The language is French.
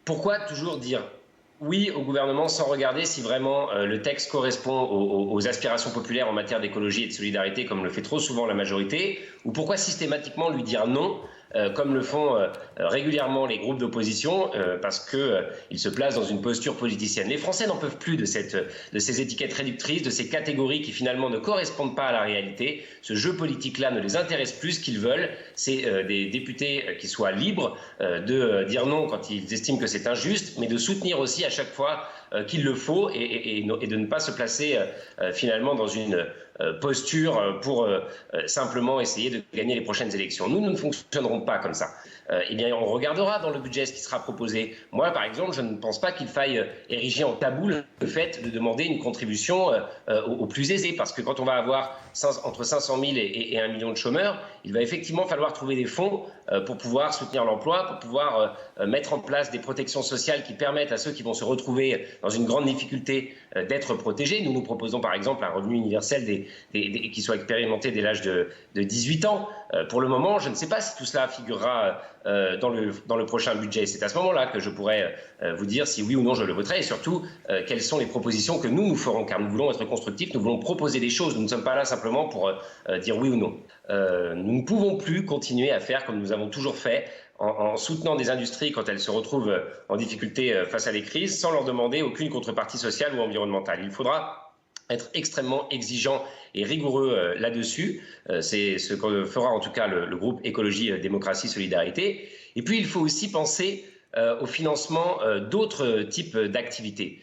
Pourquoi toujours dire oui au gouvernement sans regarder si vraiment le texte correspond aux aspirations populaires en matière d'écologie et de solidarité, comme le fait trop souvent la majorité, ou pourquoi systématiquement lui dire non, comme le font régulièrement les groupes d'opposition, parce qu'ils se placent dans une posture politicienne. Les Français n'en peuvent plus de ces étiquettes réductrices, de ces catégories qui finalement ne correspondent pas à la réalité. Ce jeu politique-là ne les intéresse plus. Ce qu'ils veulent, c'est des députés qui soient libres de dire non quand ils estiment que c'est injuste, mais de soutenir aussi à chaque fois qu'il le faut et de ne pas se placer finalement dans une posture pour simplement essayer de gagner les prochaines élections. Nous ne fonctionnerons pas comme ça. Eh bien, on regardera dans le budget ce qui sera proposé. Moi, par exemple, je ne pense pas qu'il faille ériger en tabou le fait de demander une contribution aux plus aisés, parce que quand on va avoir entre 500 000 et 1 million de chômeurs, il va effectivement falloir trouver des fonds pour pouvoir soutenir l'emploi, pour pouvoir mettre en place des protections sociales qui permettent à ceux qui vont se retrouver dans une grande difficulté d'être protégés. Nous proposons par exemple un revenu universel qui soit expérimenté dès l'âge de 18 ans. Pour le moment, je ne sais pas si tout cela figurera dans le prochain budget. C'est à ce moment-là que je pourrais vous dire si oui ou non je le voterai, et surtout quelles sont les propositions que nous ferons, car nous voulons être constructifs, nous voulons proposer des choses. Nous ne sommes pas là simplement pour dire oui ou non. Nous ne pouvons plus continuer à faire comme nous avons toujours fait, en soutenant des industries quand elles se retrouvent en difficulté face à des crises, sans leur demander aucune contrepartie sociale ou environnementale. Il faudra être extrêmement exigeant et rigoureux là-dessus. C'est ce que fera en tout cas le groupe Écologie, Démocratie, Solidarité. Et puis il faut aussi penser au financement d'autres types d'activités.